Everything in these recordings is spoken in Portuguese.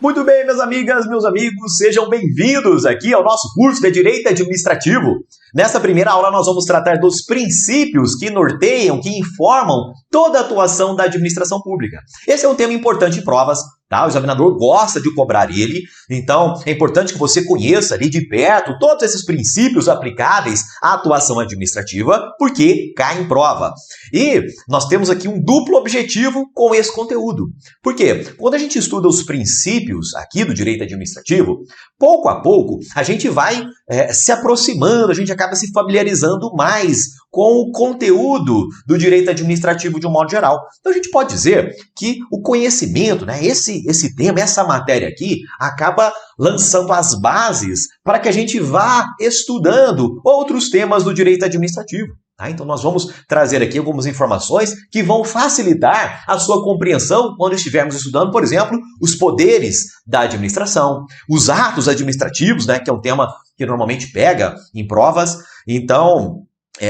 Muito bem, minhas amigas, meus amigos, sejam bem-vindos aqui ao nosso curso de Direito Administrativo. Nessa primeira aula nós vamos tratar dos princípios que norteiam, que informam toda a atuação da administração pública. Esse é um tema importante em provas, tá? O examinador gosta de cobrar ele, então é importante que você conheça ali de perto todos esses princípios aplicáveis à atuação administrativa, porque cai em prova. E nós temos aqui um duplo objetivo com esse conteúdo. Por quê? Quando a gente estuda os princípios aqui do direito administrativo, pouco a pouco a gente vai se aproximando, a gente acaba se familiarizando mais com o conteúdo do direito administrativo de um modo geral. Então a gente pode dizer que o conhecimento, né, esse tema, essa matéria aqui, acaba lançando as bases para que a gente vá estudando outros temas do direito administrativo. Tá? Então nós vamos trazer aqui algumas informações que vão facilitar a sua compreensão quando estivermos estudando, por exemplo, os poderes da administração, os atos administrativos, né, que é um tema que normalmente pega em provas. Então,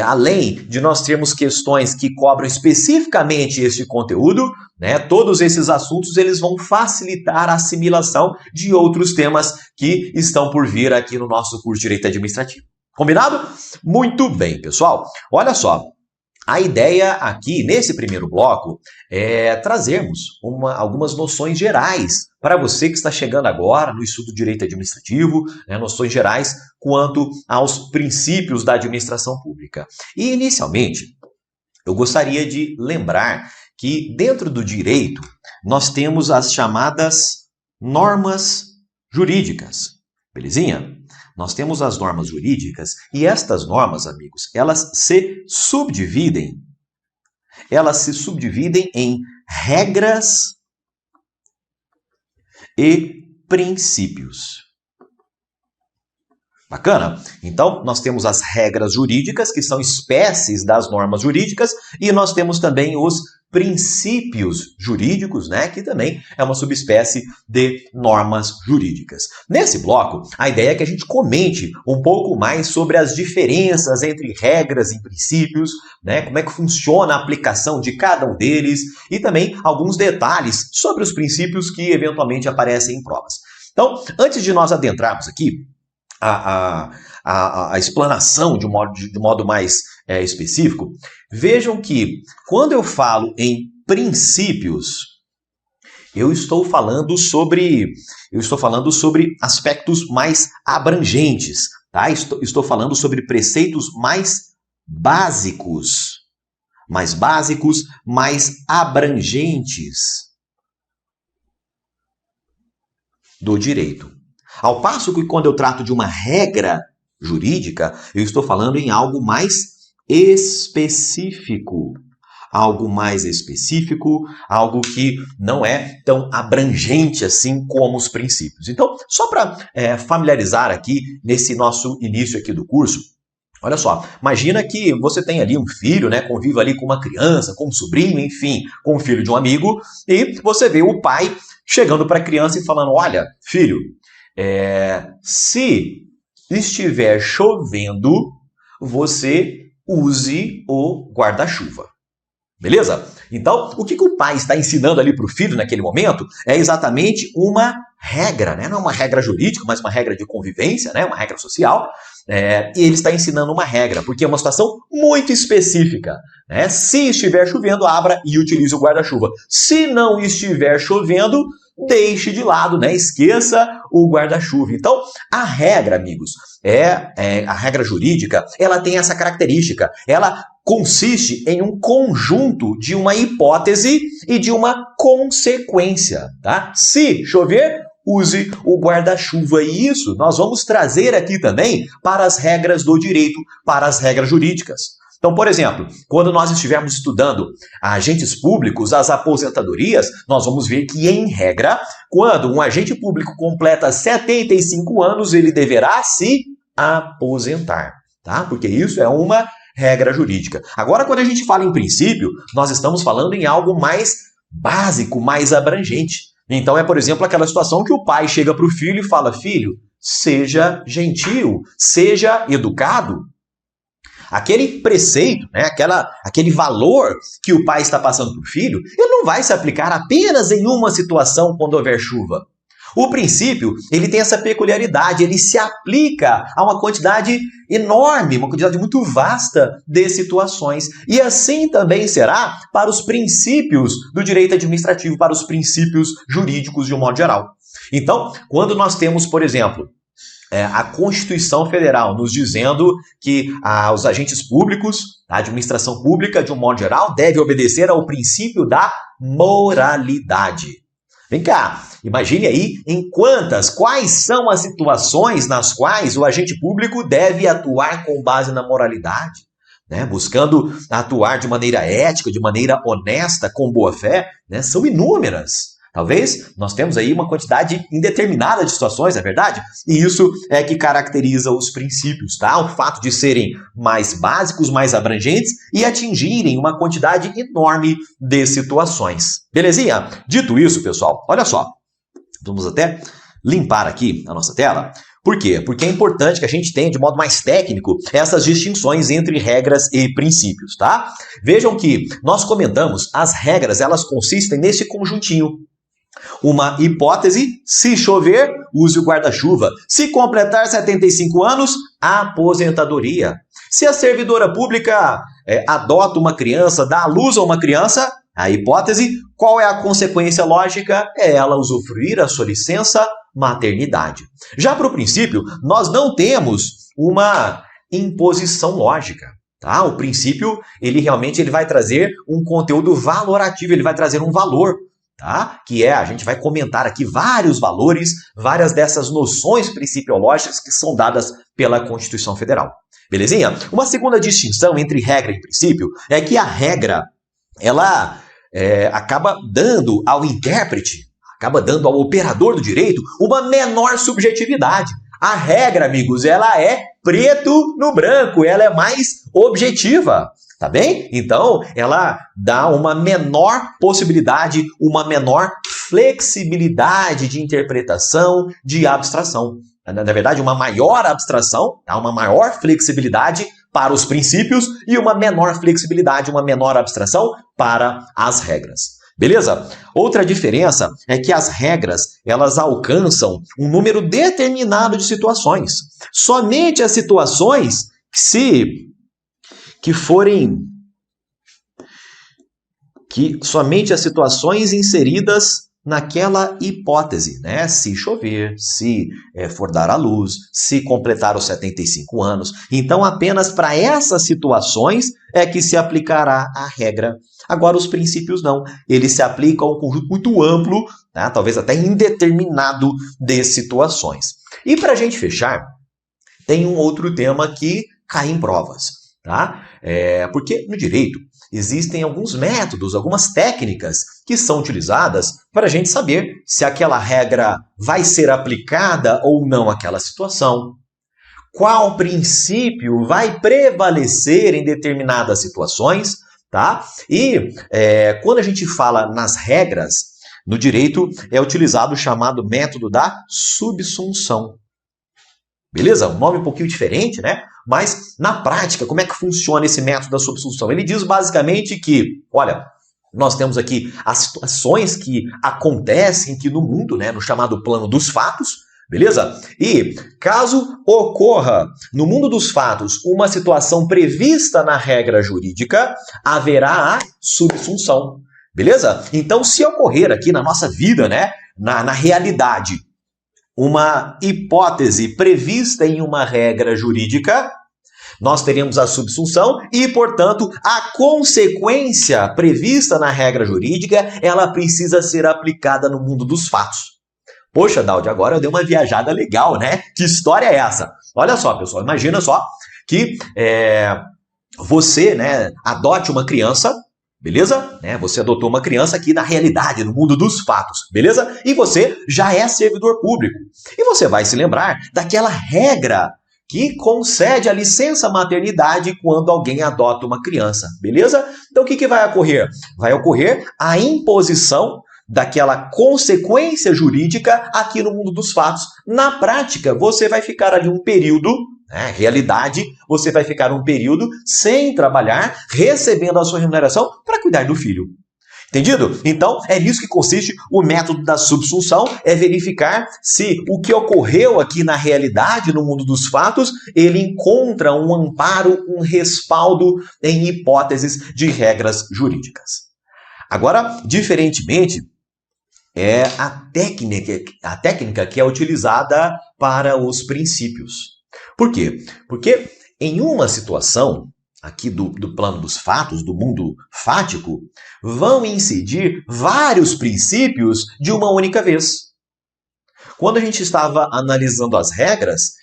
além de nós termos questões que cobram especificamente este conteúdo, né, todos esses assuntos eles vão facilitar a assimilação de outros temas que estão por vir aqui no nosso curso de Direito Administrativo. Combinado? Muito bem, pessoal. Olha só, a ideia aqui nesse primeiro bloco é trazermos algumas noções gerais para você que está chegando agora no estudo do direito administrativo, né, noções gerais quanto aos princípios da administração pública. E, inicialmente, eu gostaria de lembrar que dentro do direito nós temos as chamadas normas jurídicas. Belezinha? Nós temos as normas jurídicas e estas normas, amigos, elas se subdividem em regras e princípios. Bacana? Então, nós temos as regras jurídicas, que são espécies das normas jurídicas, e nós temos também os princípios jurídicos, né, que também é uma subespécie de normas jurídicas. Nesse bloco, a ideia é que a gente comente um pouco mais sobre as diferenças entre regras e princípios, né, como é que funciona a aplicação de cada um deles e também alguns detalhes sobre os princípios que eventualmente aparecem em provas. Então, antes de nós adentrarmos aqui a explanação de modo mais específico, vejam que quando eu falo em princípios, eu estou falando sobre aspectos mais abrangentes, tá? Estou falando sobre preceitos mais básicos, mais abrangentes do direito. Ao passo que quando eu trato de uma regra jurídica, eu estou falando em algo mais específico. Algo algo que não é tão abrangente assim como os princípios. Então, só para familiarizar aqui nesse nosso início aqui do curso, olha só, imagina que você tem ali um filho, né, convive ali com uma criança, com um sobrinho, enfim, com o filho de um amigo, e você vê o pai chegando para a criança e falando, olha, filho, se estiver chovendo, você use o guarda-chuva. Beleza? Então, o que o pai está ensinando ali para o filho naquele momento é exatamente uma regra, né? Não uma regra jurídica, mas uma regra de convivência, né? Uma regra social. E ele está ensinando uma regra, porque é uma situação muito específica, né? Se estiver chovendo, abra e utilize o guarda-chuva. Se não estiver chovendo, deixe de lado, né? Esqueça o guarda-chuva. Então, a regra, amigos, a regra jurídica, ela tem essa característica. Ela consiste em um conjunto de uma hipótese e de uma consequência, tá? Se chover, use o guarda-chuva. E isso nós vamos trazer aqui também para as regras do direito, para as regras jurídicas. Então, por exemplo, quando nós estivermos estudando agentes públicos, as aposentadorias, nós vamos ver que, em regra, quando um agente público completa 75 anos, ele deverá se aposentar, tá? Porque isso é uma regra jurídica. Agora, quando a gente fala em princípio, nós estamos falando em algo mais básico, mais abrangente. Então, por exemplo, aquela situação que o pai chega para o filho e fala, filho, seja gentil, seja educado. Aquele preceito, né, aquele valor que o pai está passando para o filho, ele não vai se aplicar apenas em uma situação quando houver chuva. O princípio, ele tem essa peculiaridade, ele se aplica a uma quantidade enorme, uma quantidade muito vasta de situações. E assim também será para os princípios do direito administrativo, para os princípios jurídicos de um modo geral. Então, quando nós temos, por exemplo, a Constituição Federal nos dizendo que os agentes públicos, a administração pública, de um modo geral, deve obedecer ao princípio da moralidade. Vem cá, imagine aí quais são as situações nas quais o agente público deve atuar com base na moralidade, né? Buscando atuar de maneira ética, de maneira honesta, com boa fé, né? São inúmeras. Talvez nós temos aí uma quantidade indeterminada de situações, é verdade? E isso é que caracteriza os princípios, tá? O fato de serem mais básicos, mais abrangentes e atingirem uma quantidade enorme de situações. Belezinha? Dito isso, pessoal, olha só. Vamos até limpar aqui a nossa tela. Por quê? Porque é importante que a gente tenha, de modo mais técnico, essas distinções entre regras e princípios, tá? Vejam que nós comentamos, as regras, elas consistem nesse conjuntinho. Uma hipótese: se chover, use o guarda-chuva. Se completar 75 anos, aposentadoria. Se a servidora pública adota uma criança, dá à luz a uma criança, a hipótese: qual é a consequência lógica? É ela usufruir a sua licença maternidade. Já para o princípio, nós não temos uma imposição lógica. Tá? O princípio, ele realmente vai trazer um conteúdo valorativo, ele vai trazer um valor. Tá? A gente vai comentar aqui vários valores, várias dessas noções principiológicas que são dadas pela Constituição Federal. Belezinha? Uma segunda distinção entre regra e princípio é que a regra, ela acaba dando ao intérprete, acaba dando ao operador do direito uma menor subjetividade. A regra, amigos, ela é preto no branco, ela é mais objetiva. Tá bem? Então, ela dá uma menor possibilidade, uma menor flexibilidade de interpretação, de abstração. Na verdade, uma maior abstração, tá? Uma maior flexibilidade para os princípios e uma menor flexibilidade, uma menor abstração para as regras. Beleza? Outra diferença é que as regras, elas alcançam um número determinado de situações. Somente as situações somente as situações inseridas naquela hipótese, né? Se chover, se for dar à luz, se completar os 75 anos. Então, apenas para essas situações é que se aplicará a regra. Agora, os princípios não. Eles se aplicam a um conjunto muito amplo, tá? Talvez até indeterminado de situações. E para a gente fechar, tem um outro tema que cai em provas. Tá? Porque no direito existem alguns métodos, algumas técnicas que são utilizadas para a gente saber se aquela regra vai ser aplicada ou não àquela situação. Qual princípio vai prevalecer em determinadas situações, tá? E quando a gente fala nas regras, no direito é utilizado o chamado método da subsunção. Beleza? Um nome um pouquinho diferente, né? Mas, na prática, como é que funciona esse método da subsunção? Ele diz basicamente que, olha, nós temos aqui as situações que acontecem aqui no mundo, né? No chamado plano dos fatos, beleza? E, caso ocorra no mundo dos fatos uma situação prevista na regra jurídica, haverá a subsunção, beleza? Então, se ocorrer aqui na nossa vida, né? Na realidade, uma hipótese prevista em uma regra jurídica, nós teremos a subsunção e, portanto, a consequência prevista na regra jurídica, ela precisa ser aplicada no mundo dos fatos. Poxa, Daudi, agora eu dei uma viajada legal, né? Que história é essa? Olha só, pessoal, imagina só que você, né, adote uma criança, beleza? Você adotou uma criança aqui na realidade, no mundo dos fatos, beleza? E você já é servidor público. E você vai se lembrar daquela regra que concede a licença maternidade quando alguém adota uma criança, beleza? Então o que vai ocorrer? Vai ocorrer a imposição daquela consequência jurídica aqui no mundo dos fatos. Na prática, você vai ficar ali um período, realidade, você vai ficar um período sem trabalhar, recebendo a sua remuneração para cuidar do filho. Entendido? Então, é nisso que consiste o método da subsunção, é verificar se o que ocorreu aqui na realidade, no mundo dos fatos, ele encontra um amparo, um respaldo em hipóteses de regras jurídicas. Agora, diferentemente, é a técnica que é utilizada para os princípios. Por quê? Porque em uma situação aqui do plano dos fatos, do mundo fático, vão incidir vários princípios de uma única vez. Quando a gente estava analisando as regras,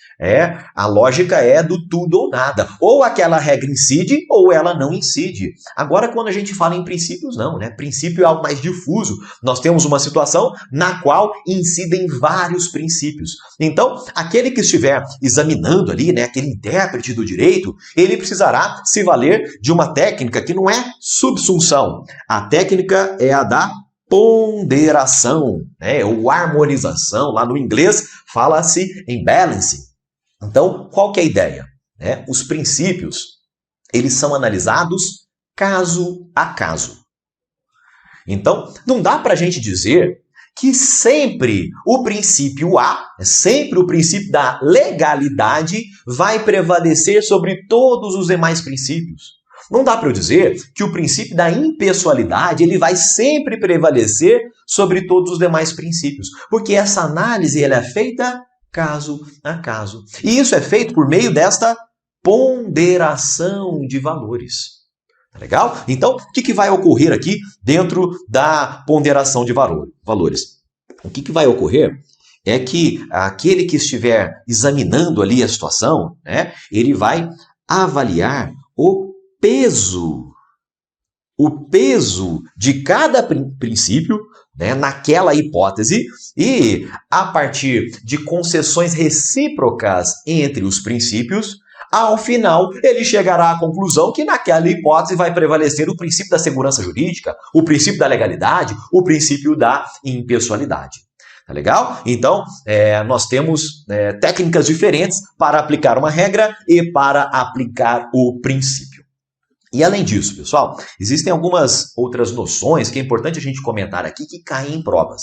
a lógica é do tudo ou nada. Ou aquela regra incide ou ela não incide. Agora, quando a gente fala em princípios, não, né? Princípio é algo mais difuso. Nós temos uma situação na qual incidem vários princípios. Então, aquele que estiver examinando ali, né, aquele intérprete do direito, ele precisará se valer de uma técnica que não é subsunção. A técnica é a da ponderação, né, ou harmonização. Lá no inglês fala-se em balancing. Então, qual que é a ideia? Os princípios, eles são analisados caso a caso. Então, não dá para a gente dizer que sempre o princípio A, sempre o princípio da legalidade, vai prevalecer sobre todos os demais princípios. Não dá para eu dizer que o princípio da impessoalidade ele vai sempre prevalecer sobre todos os demais princípios, porque essa análise ela é feita caso a caso. E isso é feito por meio desta ponderação de valores. Tá legal? Então, o que vai ocorrer aqui dentro da ponderação de valores? O que vai ocorrer é que aquele que estiver examinando ali a situação, né, ele vai avaliar o peso de cada princípio, né, naquela hipótese, e a partir de concessões recíprocas entre os princípios, ao final ele chegará à conclusão que naquela hipótese vai prevalecer o princípio da segurança jurídica, o princípio da legalidade, o princípio da impessoalidade. Tá legal? Então, nós temos técnicas diferentes para aplicar uma regra e para aplicar o princípio. E além disso, pessoal, existem algumas outras noções que é importante a gente comentar aqui que caem em provas.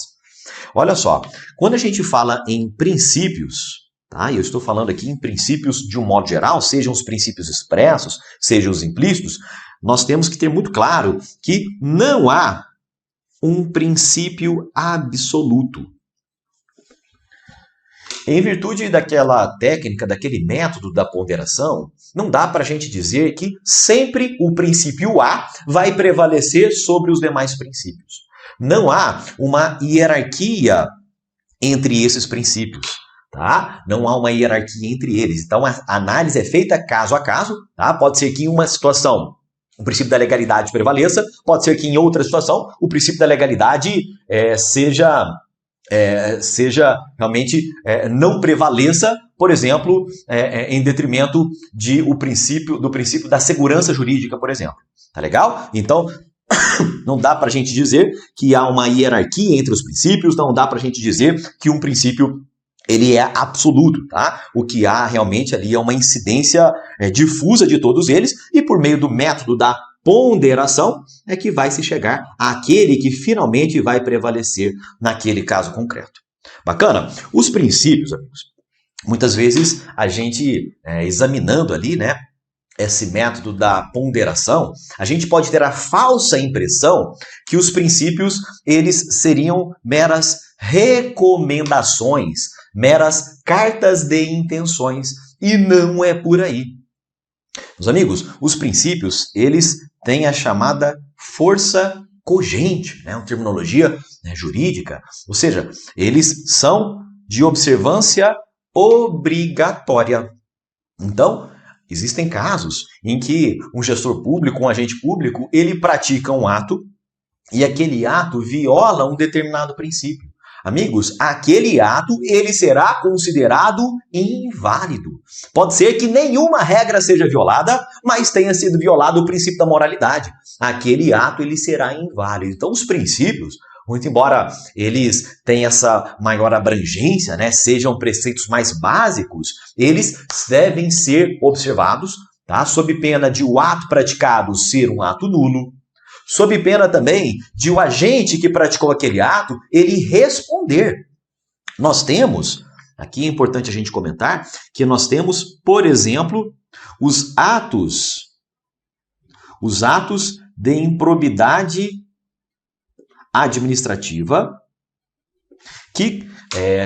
Olha só, quando a gente fala em princípios, tá? E eu estou falando aqui em princípios de um modo geral, sejam os princípios expressos, sejam os implícitos, nós temos que ter muito claro que não há um princípio absoluto. Em virtude daquela técnica, daquele método da ponderação, não dá para a gente dizer que sempre o princípio A vai prevalecer sobre os demais princípios. Não há uma hierarquia entre esses princípios, tá? Não há uma hierarquia entre eles. Então, a análise é feita caso a caso, tá? Pode ser que em uma situação o princípio da legalidade prevaleça, pode ser que em outra situação o princípio da legalidade seja realmente não prevaleça, por exemplo, em detrimento do princípio da segurança jurídica, por exemplo. Tá legal? Então, não dá para a gente dizer que há uma hierarquia entre os princípios, não dá para a gente dizer que um princípio ele é absoluto, tá? O que há realmente ali é uma incidência difusa de todos eles e por meio do método da ponderação é que vai se chegar àquele que finalmente vai prevalecer naquele caso concreto. Bacana? Os princípios, amigos, muitas vezes a gente examinando ali, né, esse método da ponderação, a gente pode ter a falsa impressão que os princípios eles seriam meras recomendações, meras cartas de intenções, e não é por aí. Meus amigos, os princípios, eles têm a chamada força cogente, né? Uma terminologia jurídica, ou seja, eles são de observância obrigatória. Então, existem casos em que um gestor público, um agente público, ele pratica um ato e aquele ato viola um determinado princípio. Amigos, aquele ato ele será considerado inválido. Pode ser que nenhuma regra seja violada, mas tenha sido violado o princípio da moralidade. Aquele ato ele será inválido. Então, os princípios, muito embora eles tenham essa maior abrangência, né, sejam preceitos mais básicos, eles devem ser observados, tá, sob pena de o ato praticado ser um ato nulo, sob pena também de o agente que praticou aquele ato, ele responder. Nós temos, aqui é importante a gente comentar, que nós temos, por exemplo, os atos de improbidade administrativa, que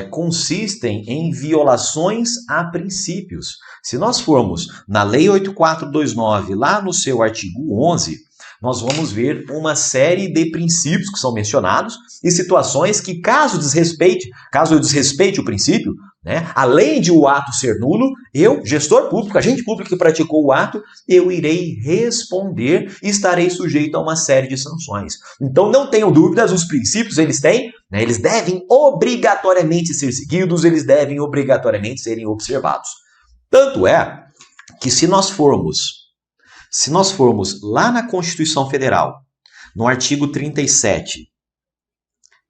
consistem em violações a princípios. Se nós formos na Lei 8429, lá no seu artigo 11, nós vamos ver uma série de princípios que são mencionados e situações que, caso eu desrespeite o princípio, né, além de o ato ser nulo, eu, gestor público, agente público que praticou o ato, eu irei responder e estarei sujeito a uma série de sanções. Então, não tenham dúvidas, os princípios eles devem obrigatoriamente ser seguidos, eles devem obrigatoriamente serem observados. Tanto é que se nós formos lá na Constituição Federal, no artigo 37,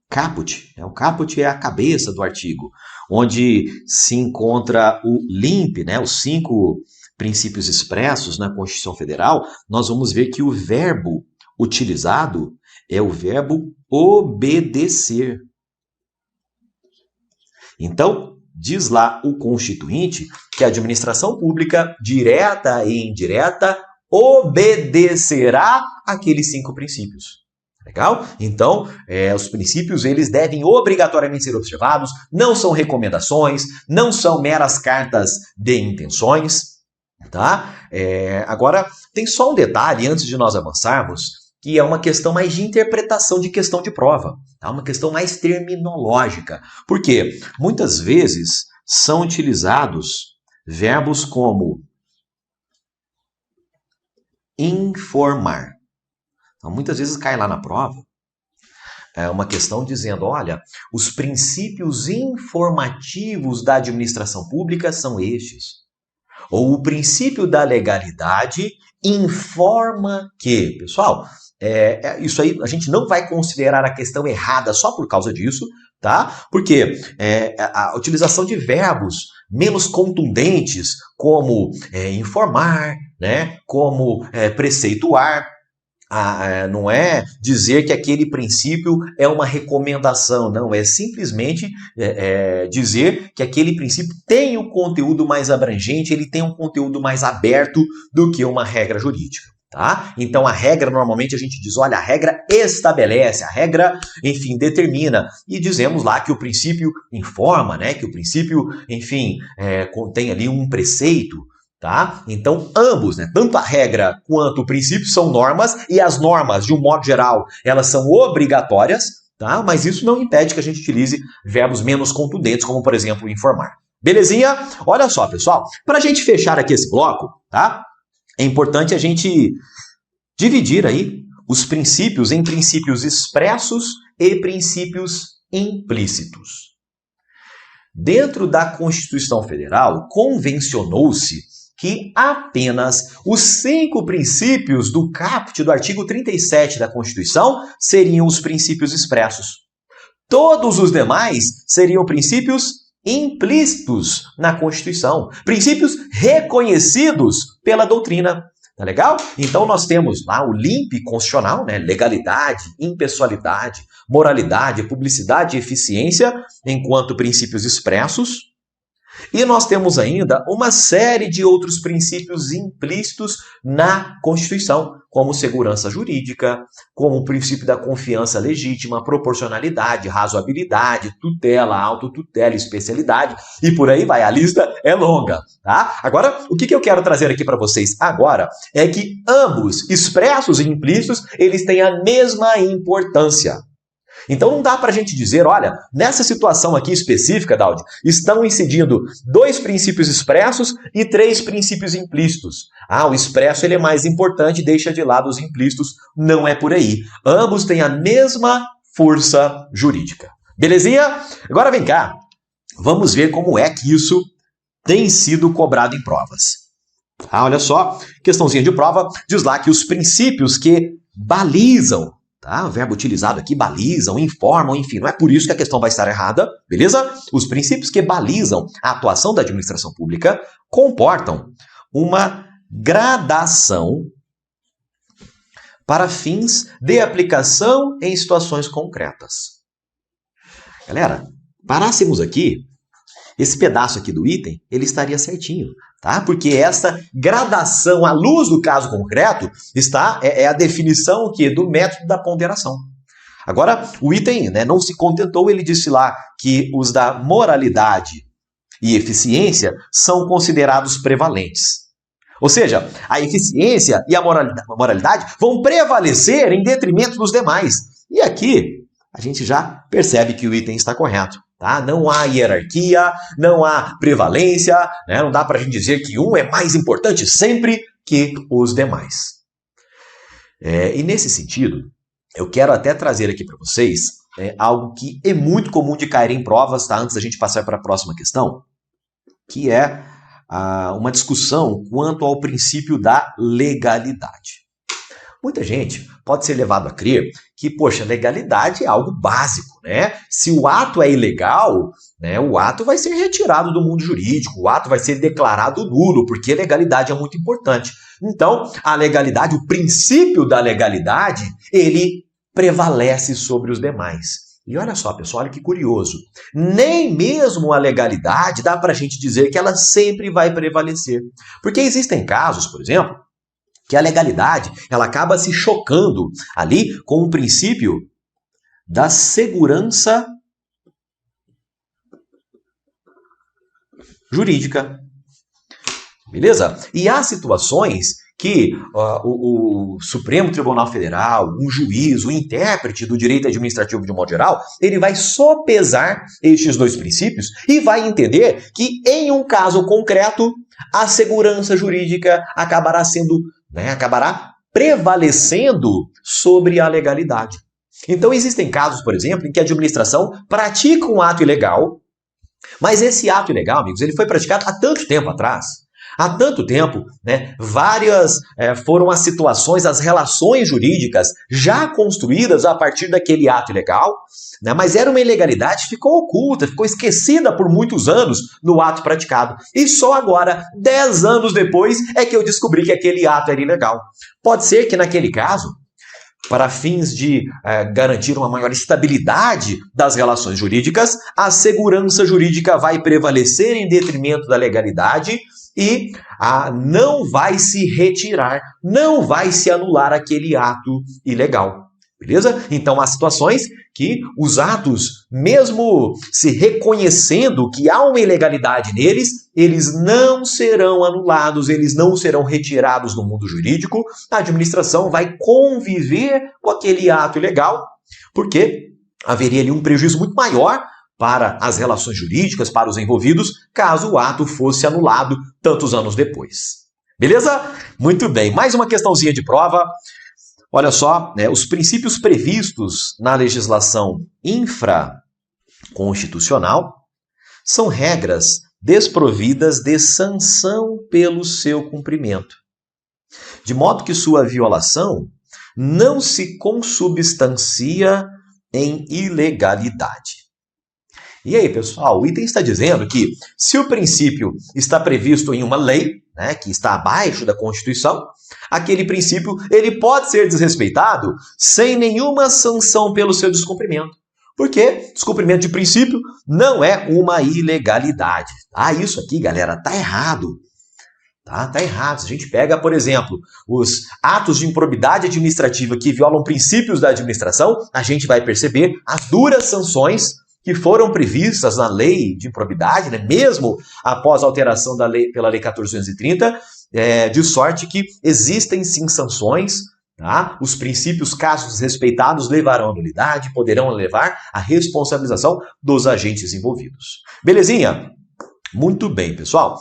caput, o caput é a cabeça do artigo, onde se encontra o LIMP, os 5 princípios expressos na Constituição Federal, nós vamos ver que o verbo utilizado é o verbo obedecer. Então, diz lá o Constituinte que a administração pública, direta e indireta, obedecerá aqueles 5 princípios. Legal? Então, os princípios eles devem obrigatoriamente ser observados, não são recomendações, não são meras cartas de intenções, tá? Agora, tem só um detalhe antes de nós avançarmos, que é uma questão mais de interpretação de questão de prova, tá? Uma questão mais terminológica. Por quê? Muitas vezes são utilizados verbos como informar. Então, muitas vezes cai lá na prova uma questão dizendo, olha, os princípios informativos da administração pública são estes. Ou o princípio da legalidade informa que, pessoal, isso aí a gente não vai considerar a questão errada só por causa disso, tá? Porque a utilização de verbos menos contundentes, como informar, né? Como preceituar, não é dizer que aquele princípio é uma recomendação, não, é simplesmente dizer que aquele princípio tem um conteúdo mais abrangente, ele tem um conteúdo mais aberto do que uma regra jurídica. Tá? Então a regra normalmente a gente diz, olha, a regra estabelece, a regra, enfim, determina, e dizemos lá que o princípio informa, né? Que o princípio, enfim, contém ali um preceito, tá? Então ambos, né? Tanto a regra quanto o princípio são normas, e as normas, de um modo geral, elas são obrigatórias, tá? Mas isso não impede que a gente utilize verbos menos contundentes, como por exemplo informar. Belezinha? Olha só, pessoal, para a gente fechar aqui esse bloco, tá? É importante a gente dividir aí os princípios em princípios expressos e princípios implícitos. Dentro da Constituição Federal, convencionou-se que apenas os 5 princípios do caput do artigo 37 da Constituição seriam os princípios expressos. Todos os demais seriam princípios implícitos na Constituição, princípios reconhecidos pela doutrina. Tá legal? Então nós temos lá o LIMP constitucional, né? Legalidade, impessoalidade, moralidade, publicidade e eficiência enquanto princípios expressos. E nós temos ainda uma série de outros princípios implícitos na Constituição, como segurança jurídica, como o princípio da confiança legítima, proporcionalidade, razoabilidade, tutela, autotutela, especialidade, e por aí vai. A lista é longa, tá? Agora, o que eu quero trazer aqui para vocês agora é que ambos, expressos e implícitos, eles têm a mesma importância. Então não dá para a gente dizer, olha, nessa situação aqui específica, Daudi, estão incidindo 2 princípios expressos e 3 princípios implícitos. O expresso ele é mais importante, deixa de lado os implícitos. Não é por aí. Ambos têm a mesma força jurídica. Belezinha? Agora vem cá. Vamos ver como é que isso tem sido cobrado em provas. Olha só, questãozinha de prova, diz lá que os princípios que balizam, tá? O verbo utilizado aqui, balizam, informam, enfim, não é por isso que a questão vai estar errada, beleza? Os princípios que balizam a atuação da administração pública comportam uma gradação para fins de aplicação em situações concretas. Galera, parássemos aqui, esse pedaço aqui do item, ele estaria certinho, tá? Porque essa gradação à luz do caso concreto é a definição do método da ponderação. Agora, o item, né, não se contentou, ele disse lá que os da moralidade e eficiência são considerados prevalentes. Ou seja, a eficiência e a moralidade vão prevalecer em detrimento dos demais. E aqui a gente já percebe que o item está correto. Tá? Não há hierarquia, não há prevalência, né? Não dá para a gente dizer que um é mais importante sempre que os demais. E nesse sentido, eu quero até trazer aqui para vocês algo que é muito comum de cair em provas, tá? Antes da gente passar para a próxima questão, que é uma discussão quanto ao princípio da legalidade. Muita gente pode ser levado a crer que, poxa, legalidade é algo básico, né? Se o ato é ilegal, né, o ato vai ser retirado do mundo jurídico, o ato vai ser declarado nulo, porque legalidade é muito importante. Então, a legalidade, o princípio da legalidade, ele prevalece sobre os demais. E olha só, pessoal, olha que curioso. Nem mesmo a legalidade dá para a gente dizer que ela sempre vai prevalecer. Porque existem casos, por exemplo, que a legalidade ela acaba se chocando ali com o princípio da segurança jurídica. Beleza? E há situações que o Supremo Tribunal Federal, um juiz, o intérprete do direito administrativo de um modo geral, ele vai sopesar estes dois princípios e vai entender que em um caso concreto a segurança jurídica acabará prevalecendo sobre a legalidade. Então existem casos, por exemplo, em que a administração pratica um ato ilegal, mas esse ato ilegal, amigos, ele foi praticado há tanto tempo atrás. Há tanto tempo, né, várias foram as situações, as relações jurídicas já construídas a partir daquele ato ilegal, né, mas era uma ilegalidade que ficou oculta, ficou esquecida por muitos anos no ato praticado. E só agora, 10 anos depois, é que eu descobri que aquele ato era ilegal. Pode ser que naquele caso, para fins de garantir uma maior estabilidade das relações jurídicas, a segurança jurídica vai prevalecer em detrimento da legalidade e não vai se retirar, não vai se anular aquele ato ilegal. Beleza? Então há situações que os atos, mesmo se reconhecendo que há uma ilegalidade neles, eles não serão anulados, eles não serão retirados do mundo jurídico. A administração vai conviver com aquele ato ilegal, porque haveria ali um prejuízo muito maior para as relações jurídicas, para os envolvidos, caso o ato fosse anulado tantos anos depois. Beleza? Muito bem. Mais uma questãozinha de prova. Olha só, né, os princípios previstos na legislação infraconstitucional são regras desprovidas de sanção pelo seu cumprimento, de modo que sua violação não se consubstancia em ilegalidade. E aí, pessoal, o item está dizendo que se o princípio está previsto em uma lei, né, que está abaixo da Constituição, aquele princípio ele pode ser desrespeitado sem nenhuma sanção pelo seu descumprimento. Porque descumprimento de princípio não é uma ilegalidade. Isso aqui, galera, tá errado. Tá errado. Se a gente pega, por exemplo, os atos de improbidade administrativa que violam princípios da administração, a gente vai perceber as duras sanções que foram previstas na lei de improbidade, né, mesmo após a alteração da lei, pela Lei 14.230, de sorte que existem sim sanções, tá? Os princípios, caso desrespeitados, levarão à nulidade, poderão levar à responsabilização dos agentes envolvidos. Belezinha? Muito bem, pessoal.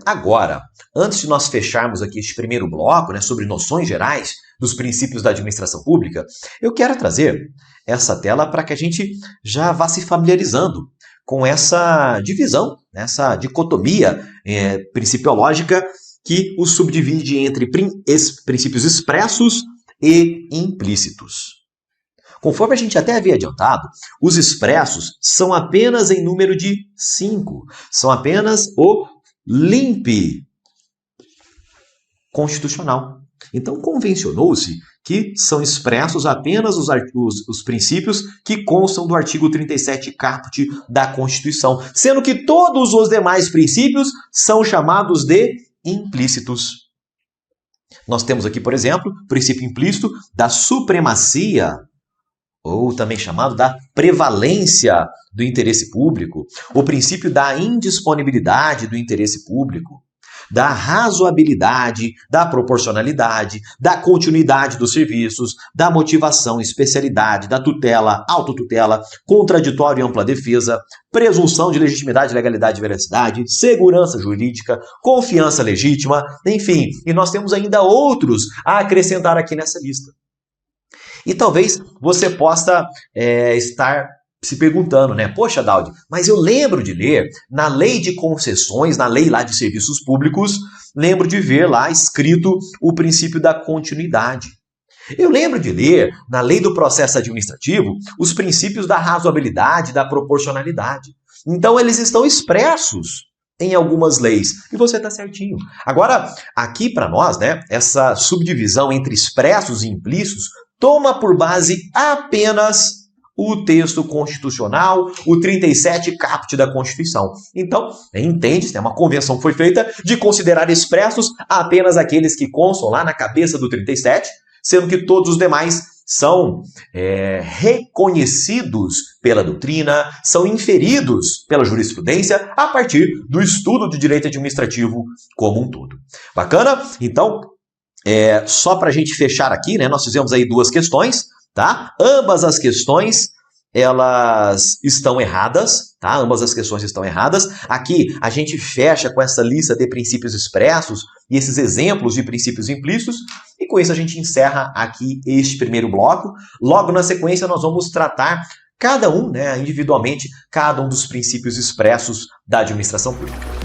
Agora, antes de nós fecharmos aqui este primeiro bloco, né, sobre noções gerais dos princípios da administração pública, eu quero trazer essa tela para que a gente já vá se familiarizando com essa divisão, essa dicotomia principiológica que os subdivide entre princípios expressos e implícitos. Conforme a gente até havia adiantado, os expressos são apenas em número de 5. São apenas o limpe constitucional. Então, convencionou-se que são expressos apenas os princípios que constam do artigo 37 caput da Constituição, sendo que todos os demais princípios são chamados de implícitos. Nós temos aqui, por exemplo, o princípio implícito da supremacia, ou também chamado da prevalência do interesse público, o princípio da indisponibilidade do interesse público, da razoabilidade, da proporcionalidade, da continuidade dos serviços, da motivação, especialidade, da tutela, autotutela, contraditório e ampla defesa, presunção de legitimidade, legalidade e veracidade, segurança jurídica, confiança legítima, enfim. E nós temos ainda outros a acrescentar aqui nessa lista. E talvez você possa estar se perguntando, né? Poxa, Daudi, mas eu lembro de ler na lei de concessões, na lei lá de serviços públicos, lembro de ver lá escrito o princípio da continuidade. Eu lembro de ler na lei do processo administrativo os princípios da razoabilidade, da proporcionalidade. Então eles estão expressos em algumas leis. E você está certinho. Agora, aqui para nós, né, essa subdivisão entre expressos e implícitos toma por base apenas o texto constitucional, o 37 caput da Constituição. Então, entende-se, uma convenção que foi feita de considerar expressos apenas aqueles que constam lá na cabeça do 37, sendo que todos os demais são reconhecidos pela doutrina, são inferidos pela jurisprudência a partir do estudo de direito administrativo como um todo. Bacana? Então, só para a gente fechar aqui, né, nós fizemos aí duas questões, tá? Ambas as questões, elas estão erradas, tá? Ambas as questões estão erradas. Aqui a gente fecha com essa lista de princípios expressos e esses exemplos de princípios implícitos, e com isso a gente encerra aqui este primeiro bloco. Logo na sequência nós vamos tratar cada um, né, individualmente, cada um dos princípios expressos da administração pública.